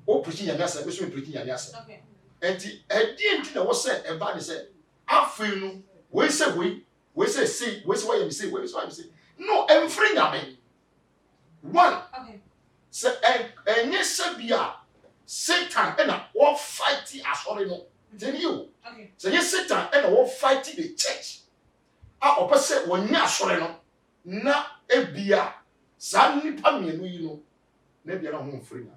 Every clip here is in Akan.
o preaching yanyasa, we so preaching yanyasa. Okay. Enti enti na wo say e ba de say afei no we say we say say why you say we say no emfri nyame. One. Okay. Say enye sabia Satan and all fighting asori no. Then you. Okay. So yes Satan and all fighting the church. A opposite when nya asori no na ebia sa nipa mienu yi no na bia na ho mfri na.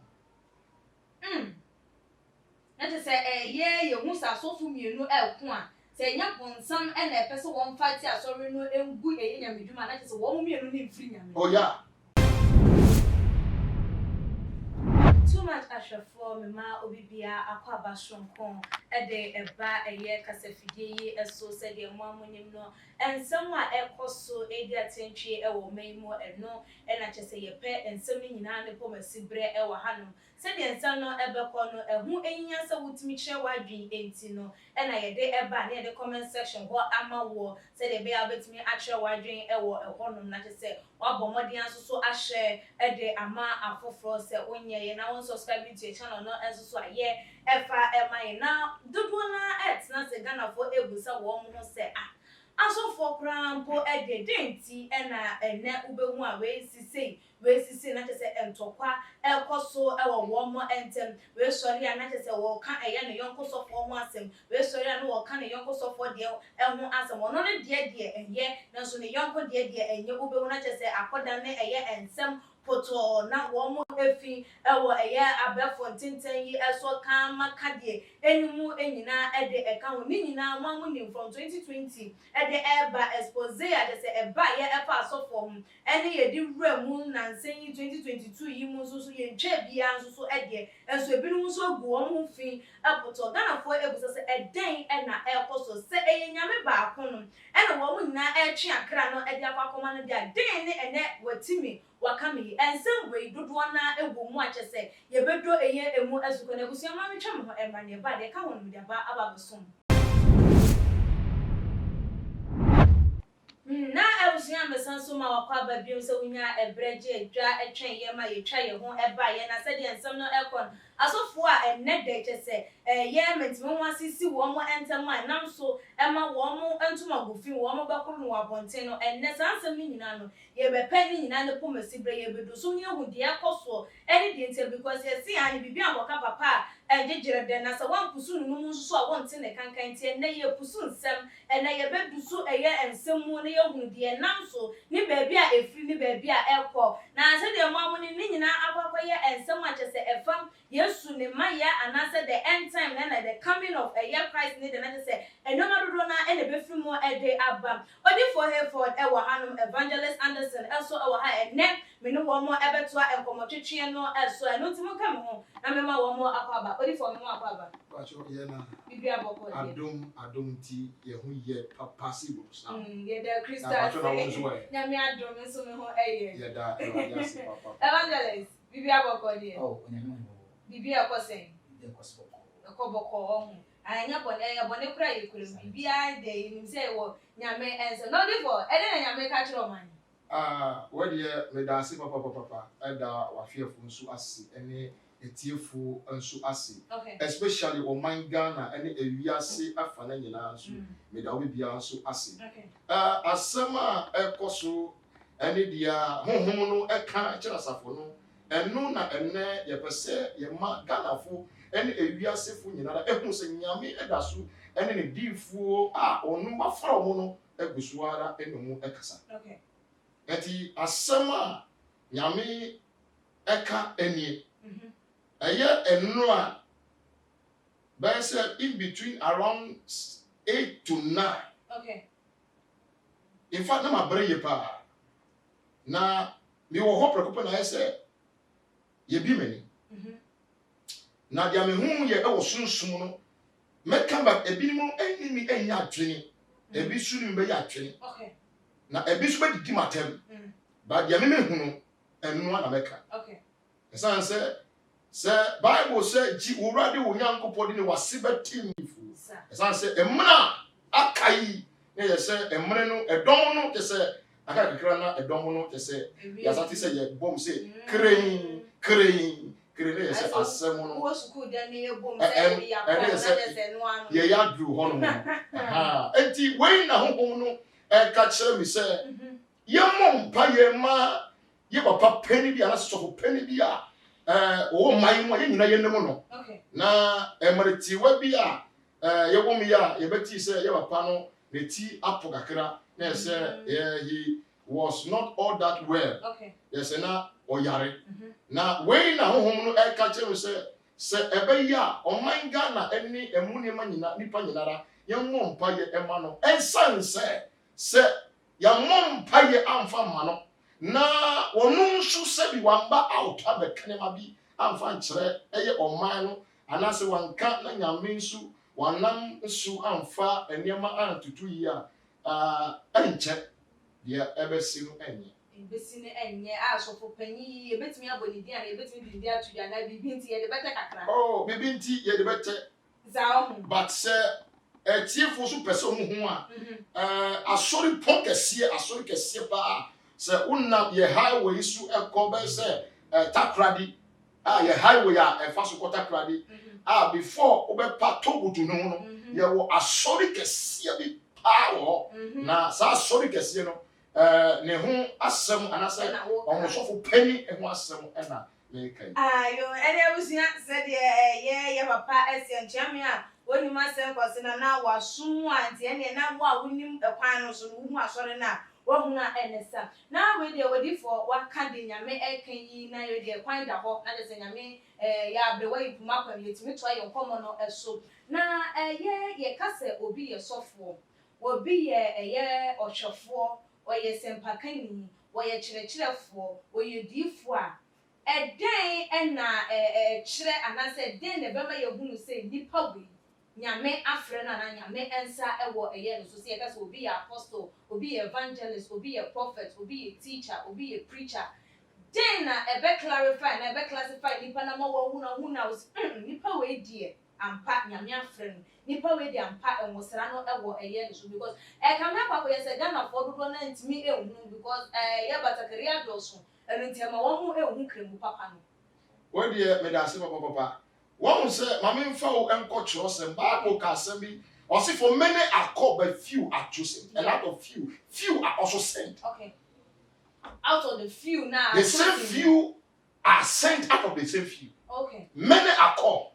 Na te say ye hu sa sofu mienu ko a say nya bonsam and e pese won fight asori no engu enya medwuma na te say wo mienu ni mfri nyame. Oh yeah. Too much Asha for me ma obibia akwa basronkon ede eba eye kasafidie eso said the mwamunim no ensem a ekoso edi atentwie e wo memo eno e na chese ye pe ensem nyina ne pomasibre e wo hanom said the ensem no ebekọ no ehu enyia se wutimi kire wadwin enti no e na ye de eba na ye de comment section ho amawo said the be abetimi akire wadwin e wo ehonom na chese wabomodi anso ahye e de ama afoforo se onye ye na subscribe to your channel no so aye efa ema na dodo na na se Ghana for ebusa wo mo se aso for krampo de denti na ene ubehu a we sisi na se entokwa ekoso wo mo entem we sori na se wo ka eye ne yonko so for mo asem we sori na wo ka ne yonko so for de ehu asem ono ne de eye na so ne yonko de enye ubehu na se akoda ne eye ensem poto na wo mo efi ewo eye abefo tinten yi eso kan makade enimu enyina ede eka ho ni nyina mo amunim from 2020 ede eba expose ya de se eba ye efa asofo hom ene ye di wramu na nsen 2022 yi mu so ye ntwa bia so ede enso ebinu so agu wo ho fi apoto Ghana fo ebuso se eden na ekoso se eye nyame ba akono ene wo mu nyina etwe akra no ede akwa no dia den ne ene watimi wakami ensem we dodo na egu mu achese ye bedo eye emu azuko na busia ma metwa me ho ema ne ba de ka ho no de ba ababesom na ebusia mesanso ma wakwa ba biom se wunya ebreje edwa etwen ye ma ye twa ye ho eba ye na se de ensem no ekon asofo a enne de chese ye mentime ho asisi wo mo entem a nam so ema wo mo entuma gofi wo mo bakuru no abonten no enne sansem ni nyina no ye be pe ni nyina ne pomasibre ye bedo so nye hu de akoso any de ntem because ye see ani bibi akoka papa ejejere de na se wan pusu no mu so a won te ne kankan tie na ye pusu nsem ena ye bedu so eye ensem mu ne ye hu de nam so ni baabi a efri ni baabi a ekọ na se de mo amuni ni nyina akwakọ ye ensem a chese efam Yesu ne maya anase the end time na the coming of a year Christ need na say enoma dodo na ene befiri mo ede aba odi for Hereford e wo hanum Evangelist Anderson also e wo ha ene me no wo mo ebeto a enkomotwetwe no eso eno ntimo ka me ho na me ma wo mo akwaba odi for me mo akwaba Bacho ye na bibia boko adom ti ye hu ye possible sa ye the Christian nyame adom nso me ho eye ye da Evangelist papa Evangelist bibia boko die oh nyame bibia ko sen de kosboko ekoboko ho anya bone kura ye kure bibia de nim say wo nyame enso no diffo ede na nyame ka kire oman what ye me da se papa eda wafiefo nso ase ene etiefo nso ase especially oman Ghana ene ewiase afana nyina nso me da we bia nso ase asema ekoso ene dia honhom no eka kire asafo no enu na ene ye pese ye ma Ghana fo ene ewiase fo nyina ehun se nyame eda so ene ne difuo a onu afra mo no egusuara ene mu ekasa eti asema nyame eka enie eye enu a by say in between around 8 to 9 in fact na ma breye pa na mi wo ho prekopa na say ye bi mani na dia me hu ye e wo sunsum no meka ba ebi mu enimi enya atwene ebi sunu be ya atwene na ebi so be di matem ba dia me hu no enu na meka esan se Bible say ji urade wo nyankopodi ne wasebeti nifu esan se emra akai ne ye se emre no edom no ke se aka kekra na edom no ke se ya sati se ye bom se krein krene yɛ sɛ asɛm no wo school dan ne ebom sɛ we ya kwa na sɛ no ano yɛ ya duru hɔ no aha enti wei na honhom no ɛka kyerɛ me sɛ yɛmmɔ mpa yɛ ma yɛ papa pani bi anasɛ sɔfo pani bi a ɔwɔ man mu a yɛn nyinaa yɛnim no na mmeretiwa bi a yɛwɔ mu yɛ a yɛbɛti sɛ yɛ papa no ne ti apo kakra na ɛsɛ he was not all that well yɛsɛ na ɔyare na wei na honhom no ɛka kyerɛ me sɛ ɛbɛyɛ a ɔman Ghana ɛne ɛmu nneɛma nyinaa nipa nyinara yɛmmɔ mpa yɛ ɛma no ɛnsan sɛ yɛmmɔ mpa yɛ amfa ma no na wɔn nso sɛbi wamba out abɛkanema bi amfa nkyerɛ ɛyɛ ɔman no anaasɛ wanka na nyame nso wanam nso amfa nneɛma antutu yi a ɛnkyɛ deɛ ɛbɛsi no ɛnyɛ ebesi ne enye asofo panyi ebetimi abonidi ana ebetimi dindi atu ya na bibi nti ye de bete kakra bibi nti ye de bete za ohu but se etiefo so pese ohu a asori pon kese ba se unna ye highway su ekobe se takradi ye highway a efa so takradi before obepa tobutu no ye wo asori kese bi pa wo na sa asori kese no ne ho asɛm anasɛ ɔmosofo pani ho asɛm ɛna mekai ayo ene abusia sɛ de ye papa ɛsɛ nkyame a woni ma sɛ nkɔse na wasom anti ene na wo a wonim ɛkwan no so no hu asɔre na wo hu na ɛnesa na we de wodi fo waka de nyame ɛkan yi na ye de kwan da hɔ na de sɛ nyame ya abrewa yi puma kwan yetimi to aye nkɔmɔ no ɛso na ye kase obi ye sɔfo obi ye ɔhwɛfo oye sempakani oye kyerɛkyerɛfo oye difo a ɛdɛn ɛna kyerɛ anase den ne bɛma yehunu sɛ nipa we nyame afrɛ na nyame ensa ɛwɔ ɛyɛ no so sɛ yɛka sɛ obi yɛ apostle obi yɛ evangelist obi yɛ prophet obi yɛ teacher obi yɛ preacher den na ɛbɛ clarify na ɛbɛ classify nipa na ma wɔ hu na nipa we die ampa nyame afrɛ no nipa we di ampa enwosra no ɛwɔ ɛyɛ no so because kamna kwako yɛ sɛ Ghana for dodo na ntimi ehunu because yɛ batakari adoso ɛno nti ma wɔn ho ehunu kremu papa no wo de me da se papa wɔn sɛ mame mfa wo enko kyerɛ sɛ Bible ka sɛ bi ɔse for many are called but few are chosen a lot of few are also sent okay out of the few now the same few are sent out of the same few okay many are called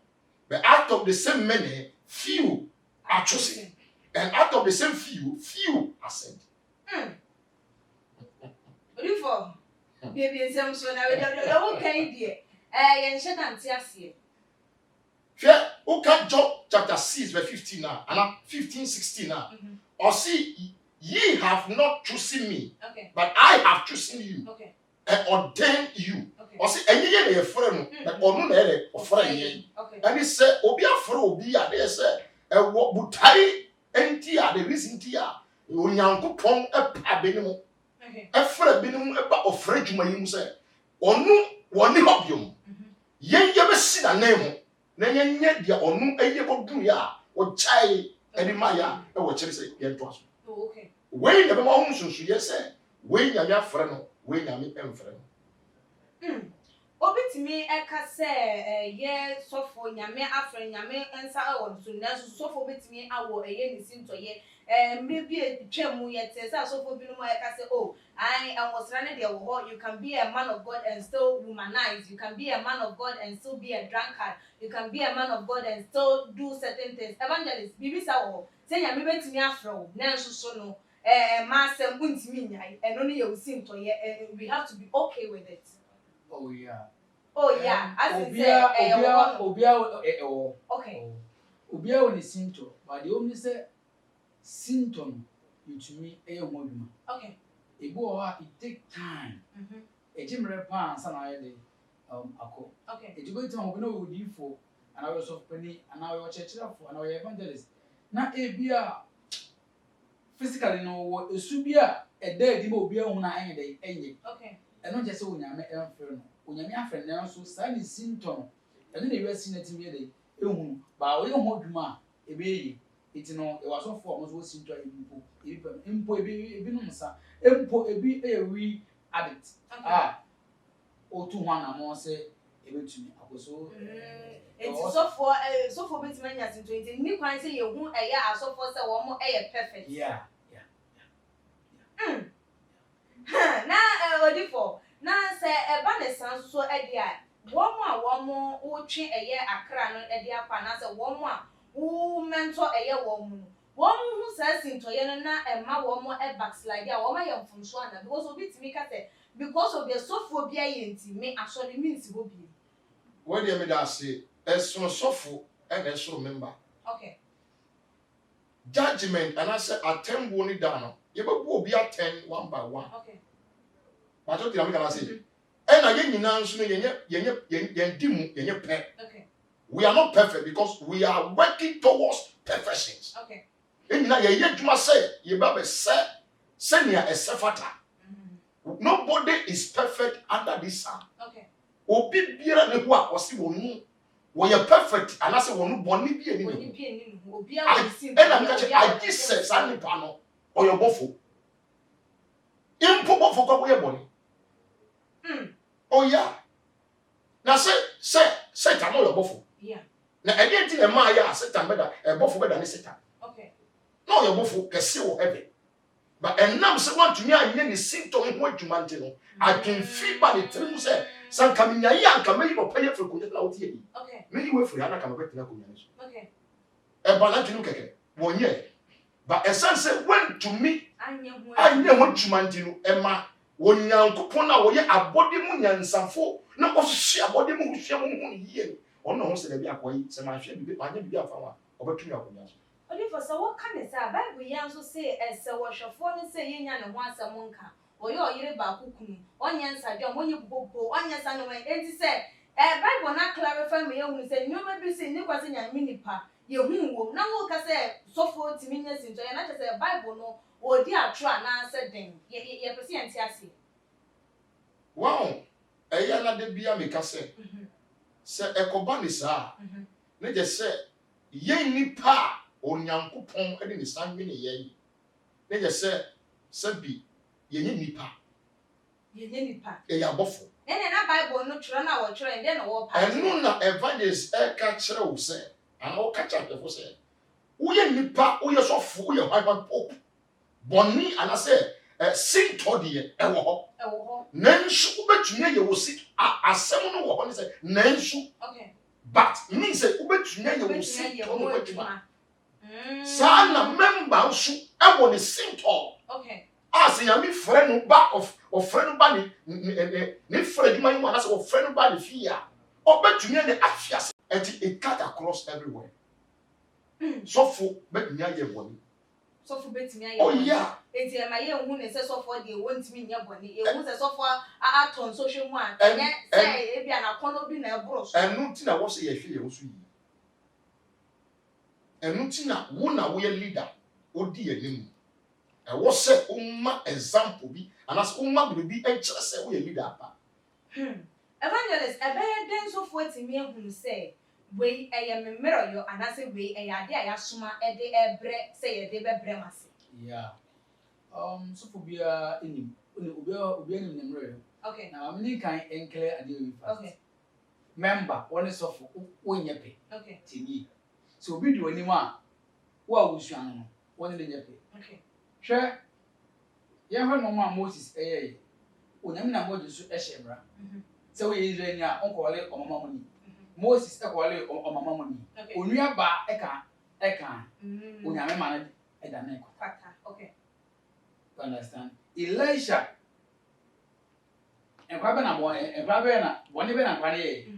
but out of the same many few are chosen and out of the same few are sent Before baby some so na we don't kind there yen shedante ase Fear okay John chapter 6 verse 15 now and 15-16 now or see ye have not chosen me but I have chosen you and ordained you or see any ye dey friend but onu na dey ofra yen and he say obi afra obi a dey say wo butai enti a the reason ti a onyankopon epa benimu efra benimu eba ofra dwuma yi mu say onu woni hobium yen ye be si na name na yenye dia onu eye bodun ya wo chai eni maya e wo kire say yen to aso okay we na be ma hu sunsu ye say we nyame afra no we nyame emfra no obitimi eka se ye sofo nyame afra nyame ensa awo so na sofo obitimi awo eye ni sintoye maybe twemu ye te say sofo bi no mo eka se oh I was running there you can be a man of God and still womanize you can be a man of God and still be a drunkard you can be a man of God and still do certain things evangelist bibisa wo say nyame betimi afra wo na nso so no masem untimi nyai eno no ye usintoye we have to be okay with it. Oh yeah. As in okay. Obia woni sinto, but the only say symptom you to me moduma. Okay. Ego it take time. Ejimre pa ansa na yede ako. Okay. Ejiko time obi no wodi for and I was of penny and I was church for and I was evangelist. Na ebia physically no esubia e dey di mo obia hu na enye enye. Okay. Eno je se onyame emfre no. Onyame afre na so sa ni symptom. Eno na we si na timi dey ehunu ba we ho dwuma ebeyi. Iti no e was of for mo symptom impo ebi no nsa empo ebi ewi addict otu ho na mo se ebetumi akoso enti so for bit man yas 20 ni kwan say ye hu eya aso for say wo mo perfect yeah na odifo na say eba ne san so e dia wo mo wo twe eye akra no e dia kwa na say wo mo a wo mentor eye wo mo wo mo hu say sintoye no na ema wo mo e backslide a wo ma ye mfunso ana because obitimi ka say because of the sophobia yenti me actually means go bi what do you mean that say eso sofo and eso member okay judgment and I say attend one down you be be attend one by one okay but what do you mean say and again nyina nso yenye dimu yenye pe okay we are not perfect because we are working towards perfections okay nyina yenye dwuma say ye ba be say near a sefata. Nobody is perfect under this sun. Okay. Obi biara ne ho a osi wonu wo ye perfect and ase wonu boni bi eni ne ho. Obi a wo sin. And I'm catching I Jesus and nipa no oyobofo. Impo bofo ko ye boni. Oh yeah. Na say ta no oyobofo. Yeah. Na e dey tin e ma ya Satan beda e bofo beda ne Satan. Okay. No oyobofo kese wo heaven. But enam se want to me anye ni symptom ho adwuma nte no I can feel by the trim say san kaminya ya anka me yibo paye firi kunya na wotie yi okay me yiwo firi ana kama betina kunya no okay e bana tinu keke wonye but essence say when to me anye ho adwuma nte no e ma wonyankopon na wo ye abode mu nyansafo na ofhye abode mu hwehwe mu hu yiye ono ho se da bi akoyi se ma hwe bi anya bi afa wa obetumi akunya so Only for so can it say Bible yan so say as a worshipful say yenya ne ho asem nka oye oyire ba kukunu onye nsadwe onye bobo onye sanu wen enti say Bible na clarify me yehunu say nyoma bi say ni kwase nya minipa yehu wo na wo ka say sofo timi nya sinto ya na say Bible no odi atro na say den ye pese enti ase wow eya na de bia me ka say ekoba ni sa na je say ye nipa onyankopon ade ni sanwe ne ye na je say bi yenye nipa e ya bofo ene na Bible no tro na wo tro ende na wo pa enu na evangelist e ka kire wo say ana wo ka kire wo say wo ye nipa wo ye sofo wo ye hwan pope boni ana say sin todie e wo ho nansu wo betumi ye wo si asem no wo ho ni say nansu okay but mean say wo betumi ye wo si to no betuma sa na member nsu e wo ni sin to okay as ya mi friend ba of friend ba ni friend man you as of friend ba ni fear obetumi ne afiase it cut across everywhere so for betumi aye boni so for betumi aye oh yeah enti e ma ye hu ne se so for de wontimi nya boni e hu se so for aton social mu an enye say e bia na kono bi na ebro so enu ti na wo se ye hwe ye wo so yi enu ti na wo ye leader odi anim e wo se umma example bi anas umma bi e kire se wo ye leader pa evangelist ebe den so for etimi ehun say we eye memero yo anase we eye ade aya soma ede ebre say ye de bebre mase yeah so for bia enim obi enim memero yo okay na amini kan enkle ade we fast okay member one so for wonye pe okay timi so obi di onim a wo awusuan no woni de nyepe okay hwe ye hwe no ma Moses eye onyam na Moses so ehye se we Israel ni a onkole omama moni Moses ekwale omama moni onua ba eka onyame ma na eda na kwata okay you understand Elisha enwa be na bo enwa be na woni be na kwale ye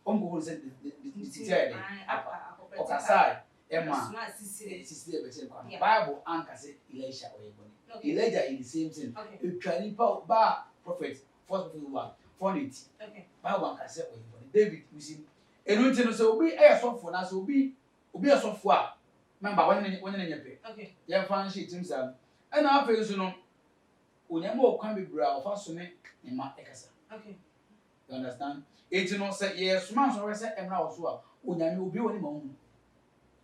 onko ho se de apa okasai ema sisi be se kwa Bible anka se Elisha oyeboni Elijah is the same thing etwani ba prophet first prophet one 480 okay Bible anka se oyeboni David usim enunti no so obi eyesofo na so obi esofo a member woni na nyepe okay ye fan sheet himself and afa so no onyama okwan bebra ofa so ne ma ekasa okay you understand it no say yes man so say emra wo so a onyame obi woni ma hu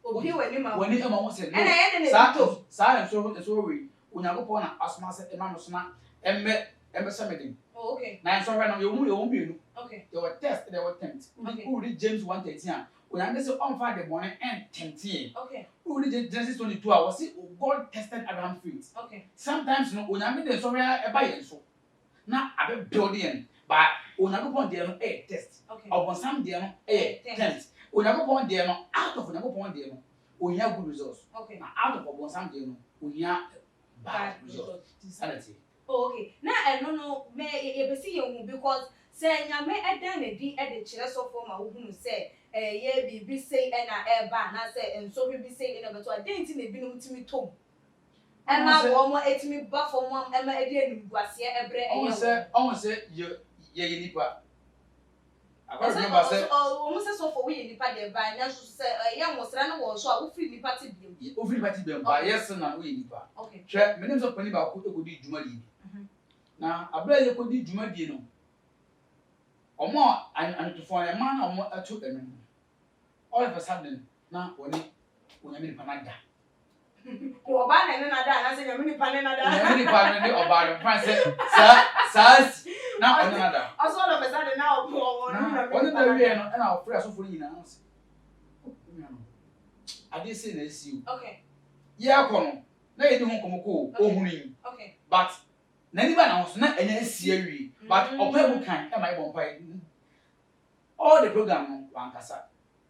obi woni ma hu se ena ye ne to sa so we onyakopon na asoma se ema no so na embe semedin oh okay na so hwe no ye mu bienu Okay. There were tests, there were tempt. Who read James 1:13? When I say on fire the morning and tempting. Okay. Who read Genesis 22? I was see God tested Abraham's faith. Okay. Sometimes no, when I mean the sorry I buy so. Now I be building, but when I go on there no test. Okay. Upon some there no tempt. When I go on there no out of when I go on there no, we have good results. Okay. Now out of upon some there no, we have bad results. Sanity. Oh, okay. Now I don't know me e be see you because say nyame edan na di e de kire so for ma wo hunu say ye bibi say e na e ba na say enso bibi say e na beto adenti na binom timi tom e ma wo mo etimi ba for mo e ma e de enumguase e bre e ye on say ye nipa I remember say o mo say so for we nipa de ba na so say ye mo sra na wo so a wo free nipa ti biem o free nipa ti biem ba yes na we nipa okay hwe me nem so pani ba ko ekodi djuma di na abra ye kodi djuma di no omo anetofo ya man na omo atu enu all of a sudden na oni onyame ni panada o ba na na da na se nyame ni panada onyame ni panada oba no fan say sa na oni nada also all of a sudden now oni na we no na ofre asofo nyina no se ade say na esi o okay ye akono na ye di ho komoko ohunu yi okay but na ni ba na so na enya esi awie but opa mu kan e mai bompai all the program no wankasa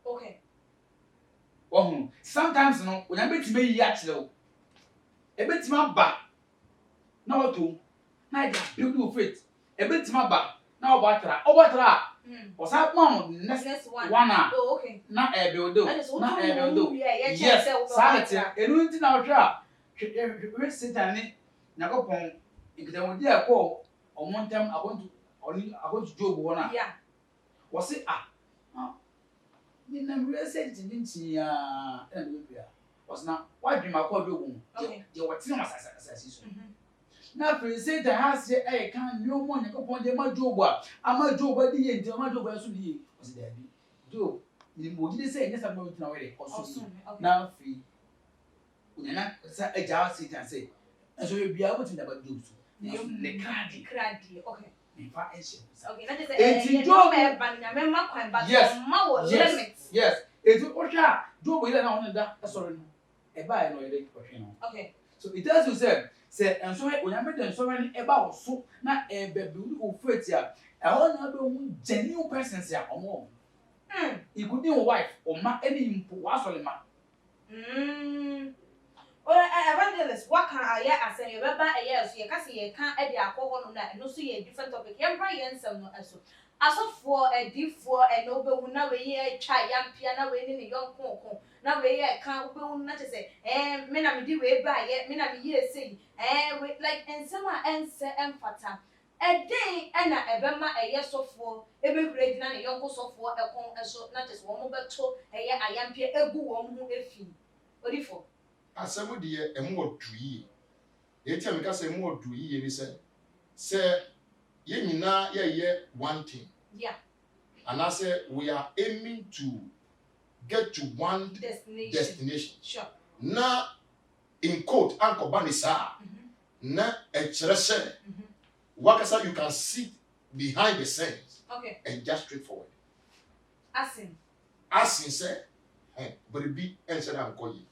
okay sometimes no when I bet me yi akire o e betima ba na oto na ja build your faith e betima ba na obatra o sa pon next one oh okay na e build yes sanity enu nti na ohwe a we Satan ni nyakopon ikidamodi akọ omontem akontu Job wona yeah wose ni na we say tinti ya na we bia was na wadwuma akọ Job je wotin masasasi so na present has say kan no mo nyakopon de ma Job a ama Job di ye nti ama Job aso di ye was there bi Job ni mo di say nyesa mo tina we oso na fi unyana sa eja Satan say so we bia wo tin da ba Job so ne kradi okay fa enche okay that is a Job e ba nyame ma kwan ba ma wo limits yes etu ohwa Job ile na won da sorry no e ba e no ile ohwe no okay so it tells you say enso we onyame de enso we e ba wo so na e bebu wo faith a e ho na be hu genuine persons a omo it could be your wife or ma any impo wa so le ma evangelist what can I as a remember a year so you can see you can't edit a call on that no see a different topic every answer no aso for a deep for a noble na we ye try yam piano we ni young kon na we ye kan we na say me na me di we ba ye me na me ye say we like and some answer emphata a day and a bema a year so for every grade na young so for a kon so na just one more to a year I am pia egu one who efi odifo asemu de emu oduyi eti ameka say emu oduyi ni say ye nyina ye one thing yeah and I say we are aiming to get to one destination sure na in quote anko banisa na echrese wakasa you can sit behind the scenes okay and just straightforward asin say but it be answer anko yi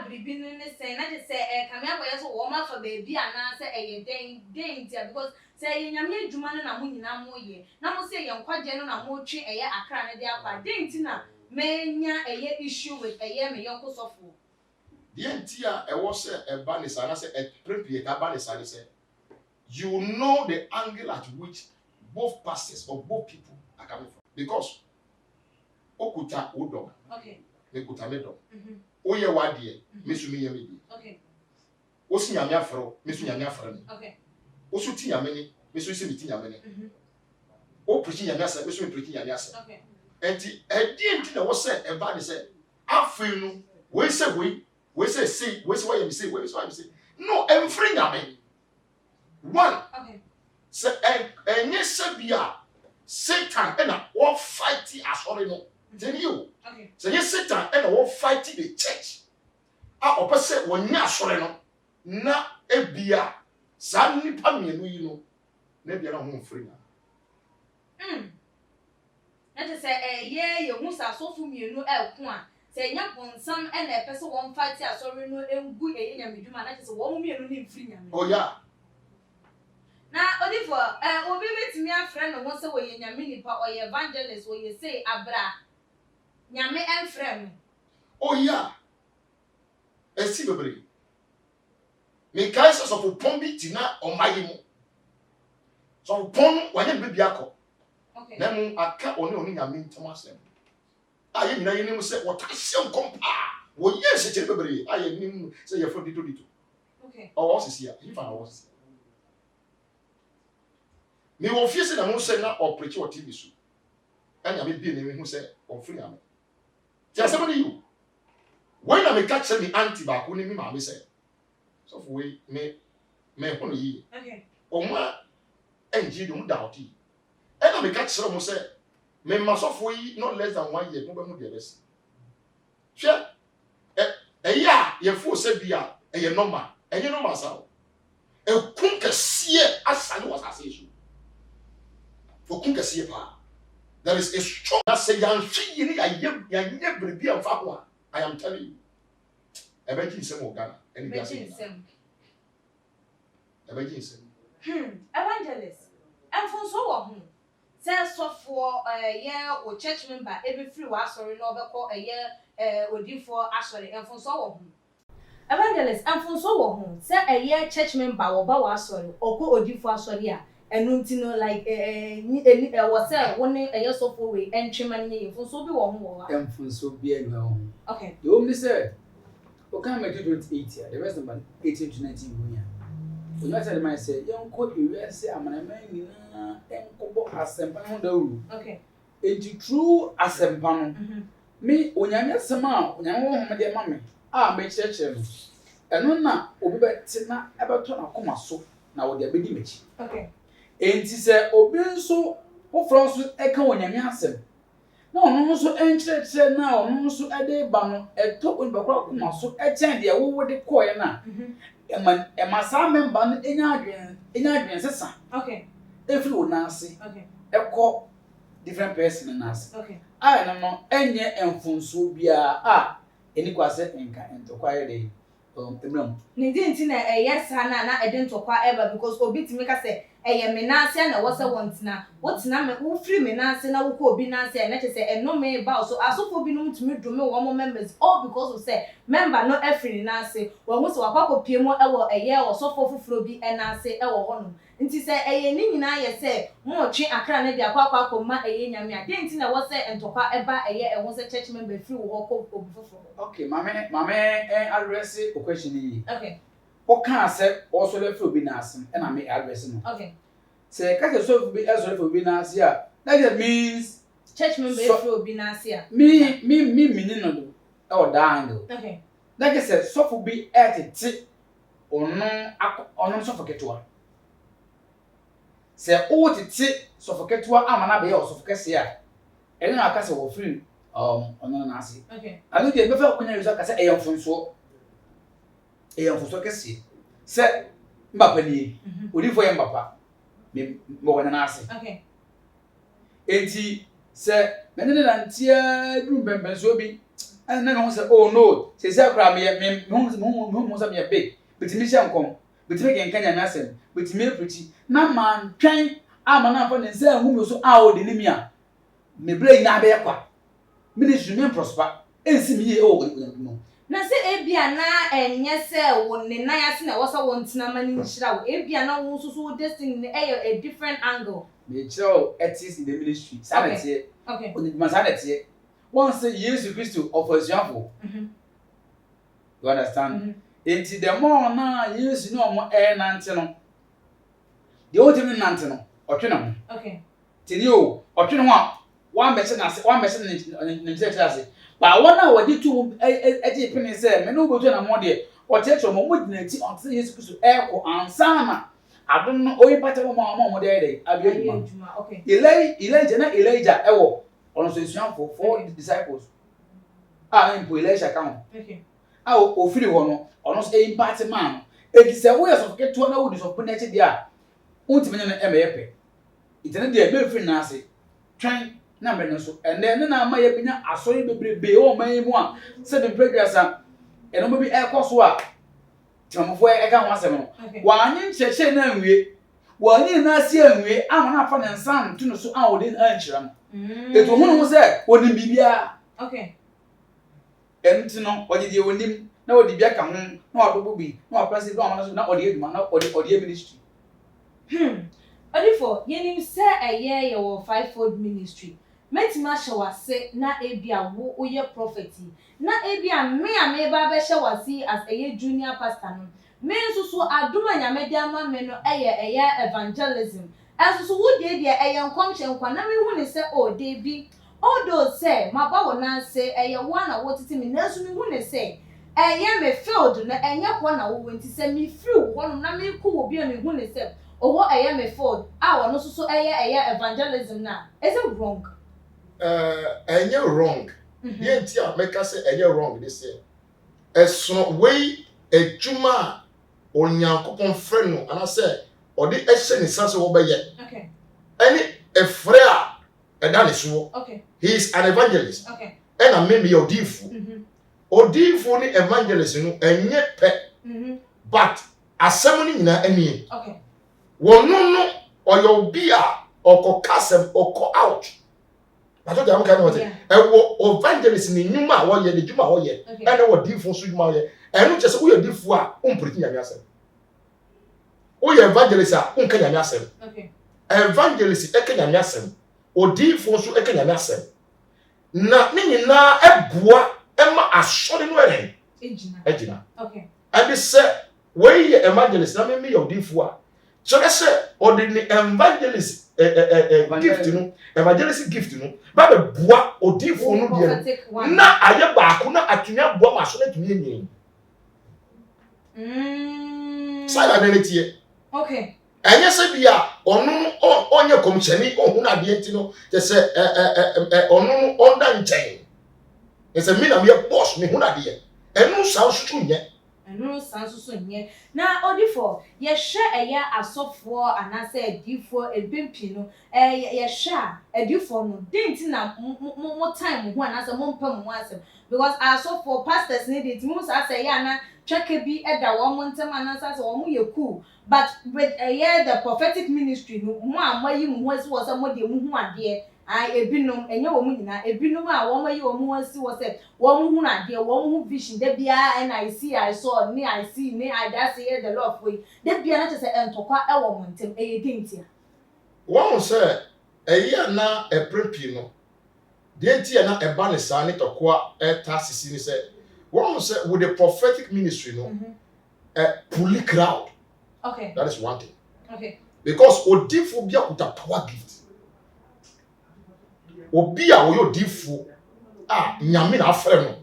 bribi ne say na just say kame akoye so wo ma fa baby ana say eye den dia because say nyame adwuma no na mo nyina mo ye na mo say ye nkwaje no na mo twe eye akra ne de akwa den ti na menya eye issue with eye me yonko sofo the entire e was a banisa na say a prepare ka banisa ni say you know the angle at which both pastors or both people are coming from because okuta odo okay okuta medo oye wade mesu mi yeme di okay osi nyame afro mesu nyame afro ni okay osu ti nyame ni mesu isi mi ti nyame ni o preach nyame asa mesu mi preach nyame asa okay enti enti na wo say e ba ni say afin no we say we say why you say we say no emfri nyame one okay say enye sabia Satan and all fighting asori no then you okay so yes Satan and all fighting the church a opese wonya asori no na ebia sa nipa mienu yi no na bia na ho mfiri na Na te say ye hu sa so fu mienu e ko a say nya bonsam e na epese won fight asori no engu nyamedwuma na te say wo mienu ni mfiri nyame. Oh yeah. Na odifo obi betimi afre no ho se wo ye nyame nipa o ye evangelist wo ye say abra nyame enfre me. Oh yeah. Esi bebre. Me kai so for pombi tina o mayimo. So pon wanye bebi akọ. Okay. Na mu aka oni nyame ntomasem. Aye nyina ye nim se wotasem kompa. Wo ye se kire bebre. Aye nim se ye fo dito. Okay. O wo sisi ya. Ifa na wo sisi. Me wo fie se na mo se na opreach o TV so. Anya me bi na me hu se o free am. Ti asem ni you. When I me catch me auntie ba ko ni mi ma me se. So for we me hono yi. Okay. O ma enji do mu doubt yi. And I me catch mo se me ma so for yi not less than 1 year mo be mu de bes. Hwe ya ye fo se bia ye normal. Enye normal sa. E kun kese asane was asesu. Okun kese pa. There is a strong that say yan fi ni ya nye brebi am fa ho a. I am telling you. Ebeji nsem Ghana. Any gas. Ebeji nsem. Evangelist. Enfun so wo hu. Say so for ye o church member every free wa sorry no be call odifo asori enfun so wo hu. Evangelist enfun so wo hu. Say ye church member wo ba wa sorry oko odifo asori a enu ntino like was say won ye so for we entwema nye enfun so bi wo hu wo wa. Enfun so bi enu ho. Okay. The only say o kan make 28 year the rest of 18 to 19 year. You know tell me say yon ko US amanaman ni na enkobo asempa no dawu. Okay. Enti true asempa no. Me onyame asema onyame wo hom de ma me. Me church no. Eno na obi beti na ebeto na koma so na wo de abedi mechi. Okay. Enti se obi nso wo franso eka onyame asem. Na ono nso enkyerekye na ono nso ade ba no eto onibakwa koma so echen de wo de koye na. Ema sa member no enya adwen sesa. Okay. Every one ase. Okay. Eko different person na ase. Okay. No enye enfunso bia eni kwase enka entokwa yede emram. Ni di nti na yes na ede ntokwa eba because obi timi ka se eye menase na wo se wontina wotina me wo free menase na wo ko obi nase na che se eno me ba so asofo bi no mutumi dome wo mo members all because of say member no afri nase wo hu se wakwa pie mo ewo eye osofo fufuro bi enase ewo hono nti se eye ni nyina ye se mo twe akra na di akwa akoma eye nyame a de nti na wo se entokwa eba eye ewo se church member free wo ko obi fufuro. Okay, mame address o question yi. Okay. O kan say o so le free obi na asem na me address no. Okay. Say ka ke so obi so le free obi na ase a that means church member free obi na ase a. Me no do. E o da angle. Okay. Like I said, so for be etiti ono so for ketua. Say o titi so for ketua amana be o so for kese a. Eno na aka say wo free ono na ase. Okay. Anu de be fa kunya yuso aka say eyan funso. Eyan funso kese. Say mbapa ni. Odifo ye mbapa. Me mo na ase. Okay. Enti say menene na ntia drum bemben so bi. And then I say, oh no, say Zakra me big, but me shall come, but me can Kenya but me pretty. Now man, train, I'm an apple and say, whom so out the Nimia. Me brain na be qua. Ministry men prosper, and see me no. Na say ebia na enye se wo ne na ya se na wo so wontina mani nhira wo ebia na wo so destiny a different angle. Me show ethics in the ministry. Sanity. Okay. On the masanity. Once Jesus Christ offers example. You understand? Enti the more na Jesus no mo nante no. The ultimate nante no, otwe na mo. Okay. Tini o, otwe no a one person ase, one person ne church ase. Ba wona wodi tu eje pini say me no botu na mo de, o church mo dinati on Jesus Christ eko ansa na adon no oyi pata mo de abiyeduma. Okay. Elijah ewo on so for 4 disciples. In Elisha count. Okay. Ofiri ho no, ono so impact man. Edi se wo yeso keto na wo di so pon eche dia. Untime ne eme yepe. Itene dia be free na ase. twan na mbɛ no so ɛnɛ na ama yɛ binya asɔre bebrebe o man yi mu a sɛ the progress a ɛno bi ɛkɔ so a tamfo ɛka ho asɛm no wɔanye nkyɛkyɛ na nwie wɔanye na asi anwie ama na afa ne nsa nto no so a wɔde ankyerɛ no eto ho no sɛ wɔnim bibia okay ɛnti no wɔde die wɔnim na wɔde bia ka ho na wɔdobo bi na wɔprɛse na wɔma so na wɔde adwuma na wɔde ministry Odifo yenim sɛ ɛyɛ yɛwɔ fivefold ministry metima hyɛ wase na ebia wo oyɛ prophet na ebia me a me ba bɛhyɛ wase as ɛyɛ junior pastor no me nso so adoma nyame de ama me no ɛyɛ evangelism ɛnso so wo de ɛyɛ nkɔmhyɛ nkwa na me hu ne sɛ o de bi although sɛ maba wo na sɛ ɛyɛ wo na wo tete me na so me hu ne sɛ ɛyɛ me field na ɛnyɛ ko na wo wenti sɛ me free wo no na me ko wo bi me hu ne sɛ owo ɛyɛ me field a wo no so ɛyɛ evangelism na is it wrong ɛnyɛ wrong yɛ nti a meka sɛ ɛnyɛ wrong this year ɛso wei adwuma onyankopɔn frɛ no anasɛ ɔde ɛhyɛ ne sa sɛ wɔbɛyɛ okay ɛne ɛfrɛ a ɛda ne so okay he is an evangelist okay ɛna me yɛ odiifo odiifo ne evangelist no ɛnyɛ pɛ but asɛm no nyinaa anie okay wɔn no ɔyɛ obi a ɔkɔ kasɛm ɔkɔ out ato de amka no wɔte ɛwɔ evangelist ne nnwuma a wɔyɛ ne dwuma a wɔyɛ ɛna wɔ diifo so dwuma wɔyɛ ɛno kyerɛ sɛ woyɛ diifo a wompiriti nyame asɛm woyɛ evangelist a wonka nyame asɛm evangelist ɛka nyame asɛm odiifo nso ɛka nyame asɛm na ne nyinaa ɛboa ɛma asɔre no ɛrɛn ɛgyina ɛde sɛ wɔyɛ evangelist na meme yɛ odiifo a kyerɛ sɛ ɔde ne evangelist gift no evangelist gift no ba be boa odiifo no deɛ na ayɛ baako na atunya boa ma so na tumi enyin sai na ne tie okay ɛnyɛ sɛ bia ɔno ɔnyɛ komkyɛni ɔhu na deɛ nti no kyɛ sɛ ɔno ɔnda nkyɛn ɛsɛ me na me boss me hu na deɛ ɛno sa so to nyɛ ɛno san so nyɛ na odifo yɛhwɛ ɛyɛ asɔfoɔ anase adifo ebempi no yɛhwɛ a adifo no denti na mo time ho anase mo mpam ho asɛm because asɔfoɔ pastors ne de timu sa sɛ yɛ ana twɛka bi ɛda wɔn mo ntem anase sɛ wɔn yɛ cool but with the prophetic ministry no mo a moyi mo ho asi wɔ sɛ mo de mo hu adeɛ ebinom enye wo mu nyina ebinom a wo mayi wo mu asi wo se wo mu hu na de wo mu vision de bia and I saw me I see me I that say the lord way de bia na chese entokwa e wo montem e yedintia wo se eyi na eprepi no de ntia na eba ne sa ne tokwa eta sisi ni se wo se with the prophetic ministry no pull crowd okay that is one thing okay because odifo bia kuta power gift obi a oyo difu a nyame na afre no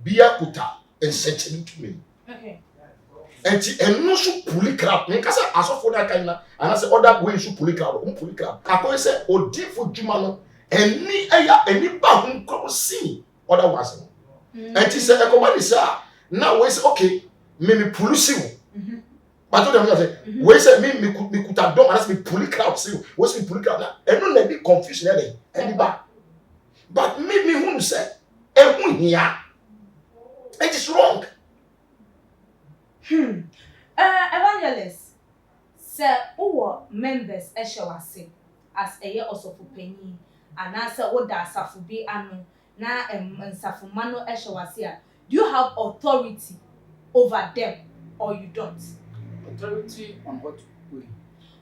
bia kuta enseche ntumi okay enti enu so puli crowd me kasa asofo na kan na ana se other way so puli crowd akoy se odifu djuma no eni ba hu nkro si other was no enti se ekomani sa na we say okay me pulusi wo but to them say we say me kuta don ana se me puli crowd si we say puli crowd na enu na be confusion there anybody but me who say ehun here it is wrong evangelist say who members eshewase as eye osofo panyin ana say wo da asafo bi ano na nsafo mano eshewase a do you have authority over them or you don't authority on what way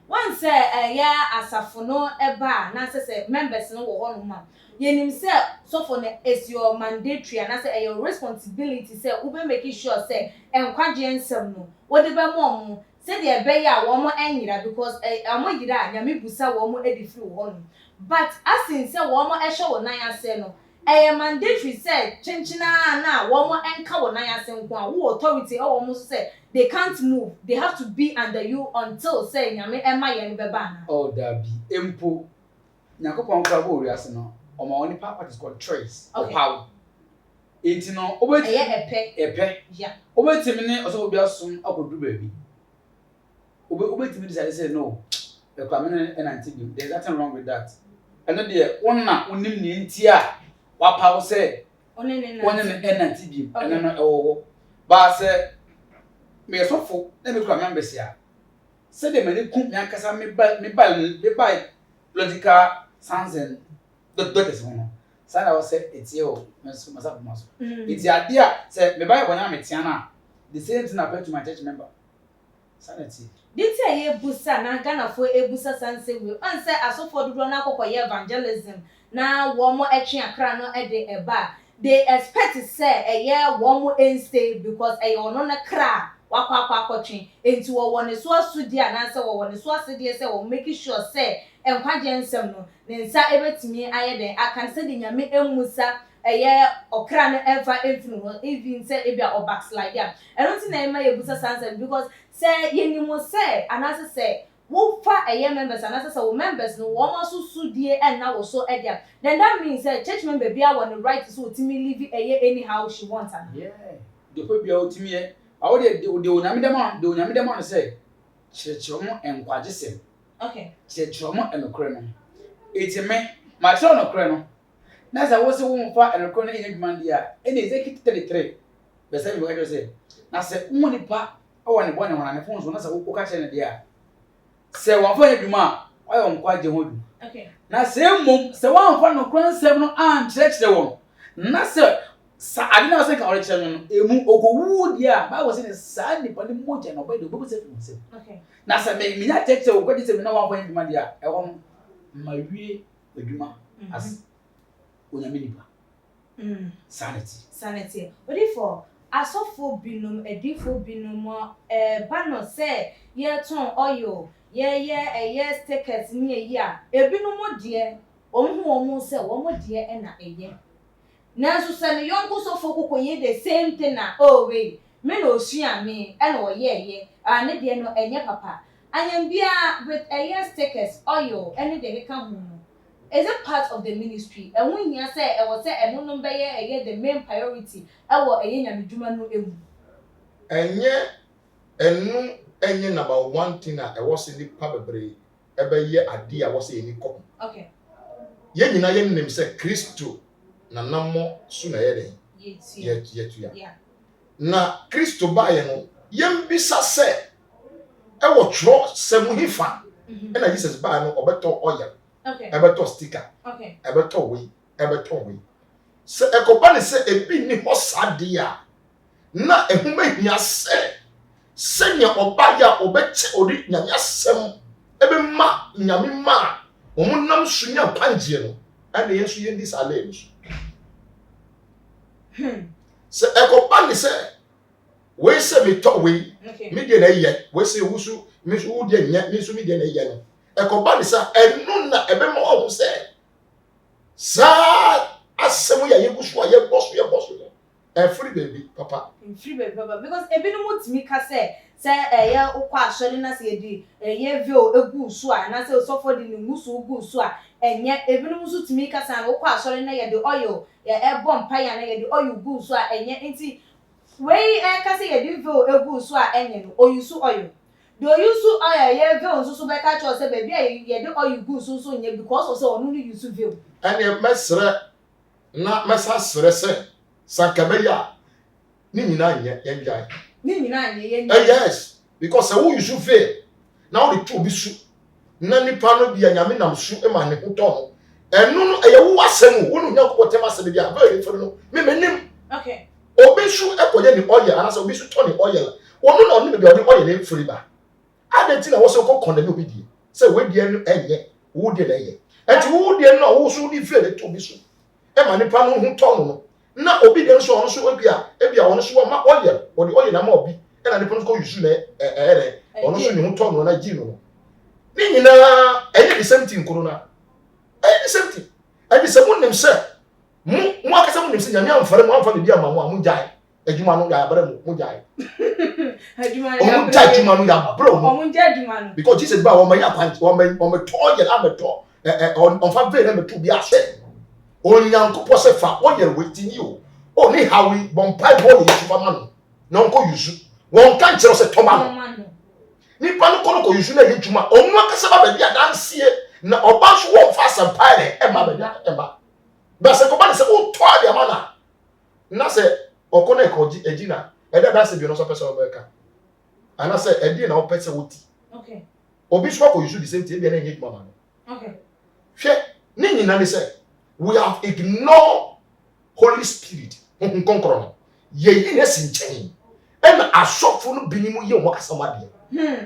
one say asafo no eba na say members no wo ho no ma yenim say so for is your mandatory and say your responsibility say we be making sure say enkwaje ensem no wo de be mo say the be ya wo mo enyira because amo yira nyame busa wo mo edifri wo no but asin say wo mo ehwe wo nan ase no mandatory say chinchina na wo mo enka wo nan ase nko a wo authority wo mo say they can't move they have to be under you until say nyame ema ye no be ba na oh dabi empo nyakopon kwa bo ori ase no or my only part is called choice or power. It's no over epe. Yeah. Over to me, also be soon. I could do baby. Over to me, I say no. The community and anti there's nothing wrong with that. ɛno deɛ wonna wonim ne ntia wapa wo sɛ one ne ɛnanti bi ɛno no ɛwɔ hɔ ba sɛ meyɛsɔfo na mekura members a sɛdeɛ mane kum me ankasa meba political science and doctors ho no saa na wɔ sɛ ɛtie wɔ masafo ma so nti adeɛ a sɛ meba yɛ bɔne a metea no a the same thing apply to my church member saa na tie Diti ye busa na Ghana for ebusa sanse we on say asofo dodo na akọkọ evangelism na womo etwe akra no de eba they expect say eye womo stay because eye ono na kra wakwa akotwe enti wo woni so asudi ana say wo woni so asedi say wo make sure say enkwaje nsem no ne nsa ebetimi aye den akan say de nyame emusa eye okra no ever infinu no even say ebia o backslide ya eno ti na ema ebusa sanse because say yenimo say anase say wo fa eye members anase say wo members no wo maso sudie na wo so edia then that means say church member bia won the right so timi live eye anyhow she wants am yeah de ko bia otimi ye awo de onyame dem no say church mo enkwaje sem okay church mo enokre no etime ma church enokre no na say wo se wo mfa enokre no enye dwuma dia ene executive 33 be say we go say na say wo nipa o ne bone hona ne fon so na say wo ka che ne dia say wo fa edwuma o yo nkwaje ho du okay na say mom say wo mfa no kran no an church de wo na say sa ade na say ka ore che no emu ogowu dia ba wo say ne sa nipa ne moja na oba de obo say fi say okay na say me nya church wo kwadi say me na wo fa edwuma dia e wo ma wie edwuma as onyame nipa sanity odi for asofo binum edifo binum bano say ye ton oil ye stickers ni eyi a ebinum de omu say omu de na eye nanso say ne yonko sofo kokoye the same thing na oh we me no osua me na oye ne de no enye papa anyam bia with stickers oil any de ka hu is it part of the ministry and when you say I was say eno no be ye the main priority ewo nyamedwuma no emu enye number one thing I was in the pabebre ebe ye ade a was any kom okay ye nyina ye nim say Kristo na namo su na ye den yeah na Kristo ba ye no yem bisa say ewo tro semu hifa na Jesus ba no obeto oya okay ebeto sticker okay ebeto we se ekoba ne se ebi ni hosade a na ehuma hia se nya oba ya obeche odi nyame asem ebe ma nyame ma omunam sunya panje no ene yesu yendi sale so se ekoba ne se we se me to we me de na ye we se wusu me so wo de nya me so me de na ye no ekoba ne sa enu na ebe ma o se sa asemu ya yegusu a ye boss free baby papa because ebinum timi ka say ya ukwa asori na say di ye view egu so a na say sofo di ngusu egu so a enye ebinum so timi ka say ukwa asori na ye di oil ya bomb paya na ye di oil egu so a enye nti we ka say ye di view egu so a enye no oyusu oil do yusu oil ye view so be ka cho say baby ye di oil egu so nye because of say onu no yusu view ene mesre na mesa sre se sankabeya ni nyina nye yenjai ni nyina nye yes because who you should fail now the two be su na nipa no bia nyame nam su e ma ne hoto enu no eye wo asem wo no nyankopɔ tem asem bia ba e fere no me menim okay obi su ekoye ni oil ana so obi su to ni oil wonu na onu bia odi oil na fere ba adenti na wo so ko kɔnda ni obi die se we die no enye wo die na enye enti wo die no wo so di fere to bi su e ma nipa no hoto no na obi dem so ono so ebia ono so ma oil odi oil na ma obi e na nipa no ko yusu na ono so ni hoto no na gi no ni nyina enye the same thing corona the same thing and the monim se mu akasa monim se nyame amfare mu amfa bia ma mu amujai adwuma no ya abra mu jai adwuma no ya bro mu jai adwuma no because Jesus ba wo ma ya kwan wo ma to oil abeto on fa ve na metu bia se onyankopɔ se fa oil wetini o ni hawi bompai bo ni yusu fa no na onko yusu won kan kyerɛ se toma no nipa no kono ko yusu na yituma onu akasa ba bia dansie na oba so wo fa sampa ne e ma benya e ma ba se ko ba se wo to ade amana na se okona e ko ejina e da se bi no so pese obeka ana se e di na wo pese woti okay obi so ko use the same thing e bi na enye mama no okay hwe ni nyina ni se we have ignored Holy Spirit nkonkoro no ye yi na sinchen e na asofo no binimu ye mo kasa wade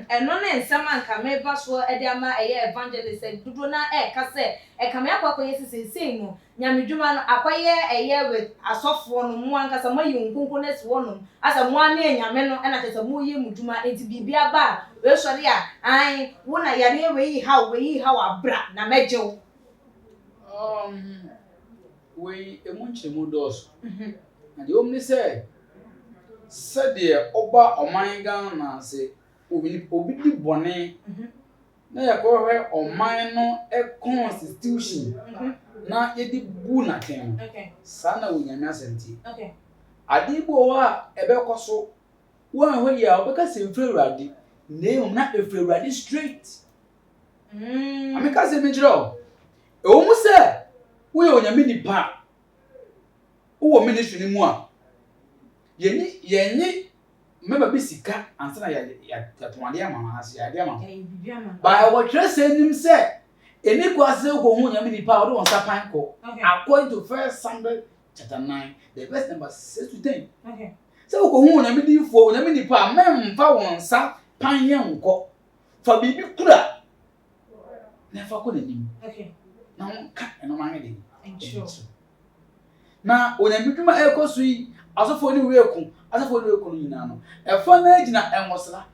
eno na nsema nka me ba so e de ama eye evangelist dudu na e ka se e ka me akwa ye sesei no nyamedwuma no akwaye eye with asofo no mo anka sa mayi nkunku na si wono asa mo ana nyame no e na tese mo ye mudwuma enti bibia ba we sori a ai wo na yare we yi ha abra na mejew we emunchemu dos na de omni say de oba oman Ghana say obi di bone na yakohwe oman no e constitution na yedi bu na ken sana wonyame asenti adibo wa ebekoso wo ho ya obeka se mfrewurade na na efrewurade straight ameka se mejiro mu se wo ye onyame nipa wo ministry ni mu a yenyi meba bisika ansa na ya tonade ama ase ya de ama ba wo trese nim se eni kwase ko hu onyame nipa wo won sapan ko according to 1 Samuel chapter 9 the verse number 6 to 10 so ko hu onyame difo onyame nipa memfa won sa pan ye nko fa bibi kura na fa ko nanim na won ka eno ma ngede na onyame dwuma ekoso yi asofo ni weku nyina no efa na agina enwosla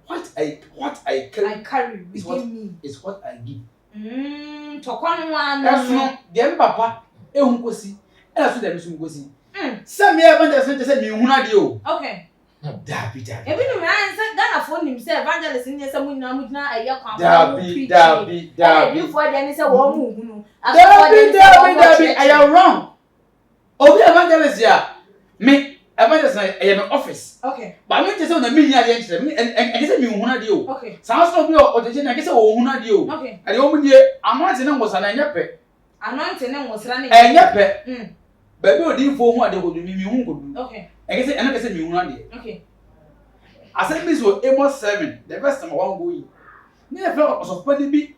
what I carry is what I give tokwan wa no de papa ehun kosi eso de misum kosi se me evangelist se me huna de o okay dabi ebi no me anse Ghana phone nim se evangelist ni se munna mudina aye kwan dabi ebi fo de ni se wo mu hunu dabi I am wrong obi evangelist ya me evangelist na my office okay but me tell say na me nya de enche me and say me huna de o okay sounds no be o de na say o huna de o okay and o mu die amount na ngosa na enyepe anointing na ngosra na enyepe baby odi fo hu ade ko du mi hu ko du okay and say ena say me huna de okay asem is o Amos 7 the first time I wan go yi me e feel of pani bi